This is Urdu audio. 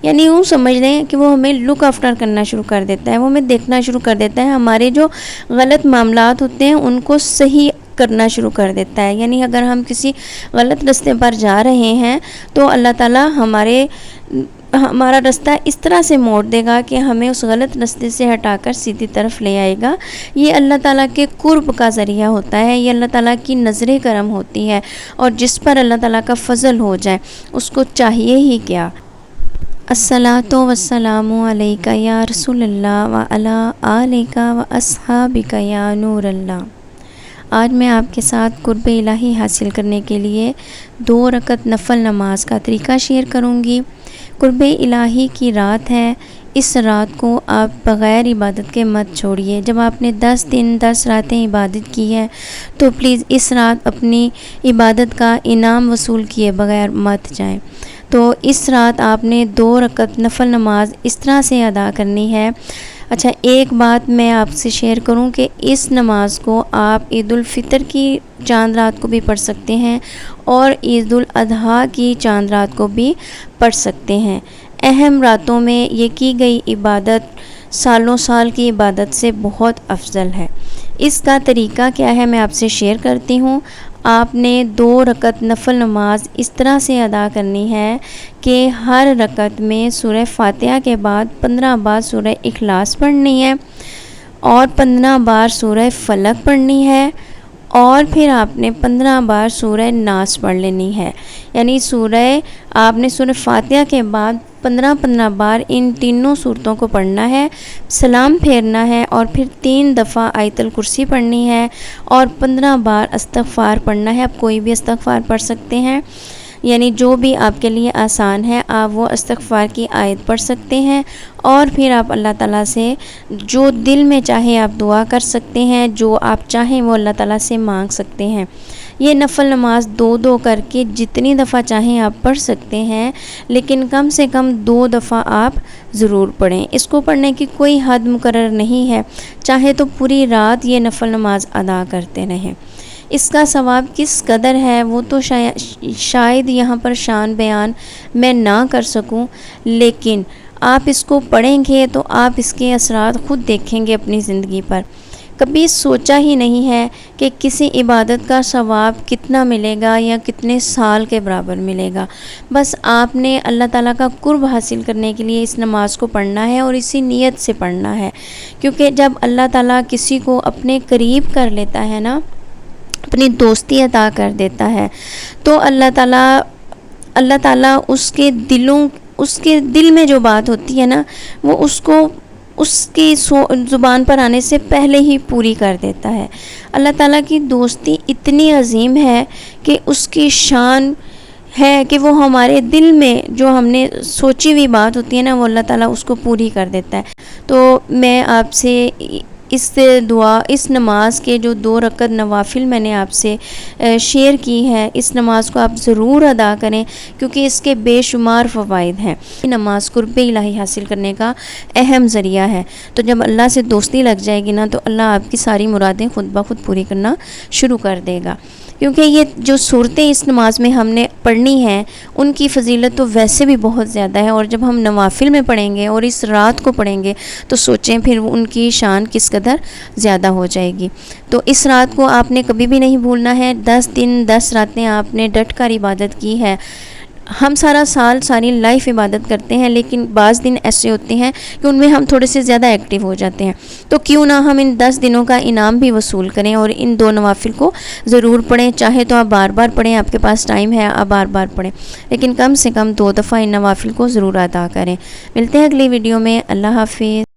یعنی یوں سمجھ لیں کہ وہ ہمیں لک آفٹر کرنا شروع کر دیتا ہے، وہ ہمیں دیکھنا شروع کر دیتا ہے، ہمارے جو غلط معاملات ہوتے ہیں ان کو صحیح کرنا شروع کر دیتا ہے۔ یعنی اگر ہم کسی غلط راستے پر جا رہے ہیں تو اللہ تعالیٰ ہمارا رستہ اس طرح سے موڑ دے گا کہ ہمیں اس غلط راستے سے ہٹا کر سیدھی طرف لے آئے گا۔ یہ اللہ تعالیٰ کے قرب کا ذریعہ ہوتا ہے، یہ اللہ تعالیٰ کی نظر کرم ہوتی ہے، اور جس پر اللہ تعالیٰ کا فضل ہو جائے اس کو چاہیے ہی کیا۔ الصلاۃ والسلام علیک یا رسول اللہ وعلی آلک واصحابک یا نور اللہ۔ آج میں آپ کے ساتھ قرب الہی حاصل کرنے کے لیے 2 رکعت نفل نماز کا طریقہ شیئر کروں گی۔ قرب الہی کی رات ہے، اس رات کو آپ بغیر عبادت کے مت چھوڑیے۔ جب آپ نے 10 دن 10 راتیں عبادت کی ہے تو پلیز اس رات اپنی عبادت کا انعام وصول کیے بغیر مت جائیں۔ تو اس رات آپ نے 2 رکعت نفل نماز اس طرح سے ادا کرنی ہے۔ اچھا، ایک بات میں آپ سے شیئر کروں کہ اس نماز کو آپ عید الفطر کی چاند رات کو بھی پڑھ سکتے ہیں اور عید الاضحیٰ کی چاند رات کو بھی پڑھ سکتے ہیں۔ اہم راتوں میں یہ کی گئی عبادت سالوں سال کی عبادت سے بہت افضل ہے۔ اس کا طریقہ کیا ہے میں آپ سے شیئر کرتی ہوں۔ آپ نے 2 رکعت نفل نماز اس طرح سے ادا کرنی ہے کہ ہر رکعت میں سورہ فاتحہ کے بعد 15 بار سورہ اخلاص پڑھنی ہے اور 15 بار سورہ فلق پڑھنی ہے، اور پھر آپ نے 15 بار سورہ ناس پڑھ لینی ہے۔ یعنی آپ نے سورہ فاتحہ کے بعد 15 بار ان تینوں صورتوں کو پڑھنا ہے، سلام پھیرنا ہے، اور پھر 3 دفعہ آیت الکرسی پڑھنی ہے اور 15 بار استغفار پڑھنا ہے۔ آپ کوئی بھی استغفار پڑھ سکتے ہیں، یعنی جو بھی آپ کے لیے آسان ہے آپ وہ استغفار کی آیت پڑھ سکتے ہیں، اور پھر آپ اللہ تعالیٰ سے جو دل میں چاہے آپ دعا کر سکتے ہیں، جو آپ چاہیں وہ اللہ تعالیٰ سے مانگ سکتے ہیں۔ یہ نفل نماز 2 کر کے جتنی دفعہ چاہیں آپ پڑھ سکتے ہیں، لیکن کم سے کم 2 دفعہ آپ ضرور پڑھیں۔ اس کو پڑھنے کی کوئی حد مقرر نہیں ہے، چاہے تو پوری رات یہ نفل نماز ادا کرتے رہیں۔ اس کا ثواب کس قدر ہے وہ تو شاید یہاں پر شان بیان میں نہ کر سکوں، لیکن آپ اس کو پڑھیں گے تو آپ اس کے اثرات خود دیکھیں گے اپنی زندگی پر۔ کبھی سوچا ہی نہیں ہے کہ کسی عبادت کا ثواب کتنا ملے گا یا کتنے سال کے برابر ملے گا۔ بس آپ نے اللہ تعالیٰ کا قرب حاصل کرنے کے لیے اس نماز کو پڑھنا ہے اور اسی نیت سے پڑھنا ہے، کیونکہ جب اللہ تعالیٰ کسی کو اپنے قریب کر لیتا ہے نا، اپنی دوستی عطا کر دیتا ہے، تو اللہ تعالیٰ اس کے دل میں جو بات ہوتی ہے نا وہ اس کی زبان پر آنے سے پہلے ہی پوری کر دیتا ہے۔ اللہ تعالیٰ کی دوستی اتنی عظیم ہے کہ اس کی شان ہے کہ وہ ہمارے دل میں جو ہم نے سوچی ہوئی بات ہوتی ہے نا وہ اللہ تعالیٰ اس کو پوری کر دیتا ہے۔ تو میں آپ سے اس نماز کے جو 2 رکعت نوافل میں نے آپ سے شیئر کی ہے، اس نماز کو آپ ضرور ادا کریں، کیونکہ اس کے بے شمار فوائد ہیں۔ یہ نماز قرب الہی حاصل کرنے کا اہم ذریعہ ہے۔ تو جب اللہ سے دوستی لگ جائے گی نا تو اللہ آپ کی ساری مرادیں خود بخود پوری کرنا شروع کر دے گا، کیونکہ یہ جو صورتیں اس نماز میں ہم نے پڑھنی ہیں ان کی فضیلت تو ویسے بھی بہت زیادہ ہے، اور جب ہم نوافل میں پڑھیں گے اور اس رات کو پڑھیں گے تو سوچیں پھر ان کی شان کس قدر زیادہ ہو جائے گی۔ تو اس رات کو آپ نے کبھی بھی نہیں بھولنا ہے۔ 10 دن 10 راتیں آپ نے ڈٹ کر عبادت کی ہے۔ ہم سارا سال ساری لائف عبادت کرتے ہیں، لیکن بعض دن ایسے ہوتے ہیں کہ ان میں ہم تھوڑے سے زیادہ ایکٹیو ہو جاتے ہیں، تو کیوں نہ ہم ان 10 دنوں کا انعام بھی وصول کریں اور ان 2 نوافل کو ضرور پڑھیں۔ چاہے تو آپ بار بار پڑھیں، آپ کے پاس ٹائم ہے آپ بار بار پڑھیں، لیکن کم سے کم 2 دفعہ ان نوافل کو ضرور ادا کریں۔ ملتے ہیں اگلی ویڈیو میں۔ اللہ حافظ۔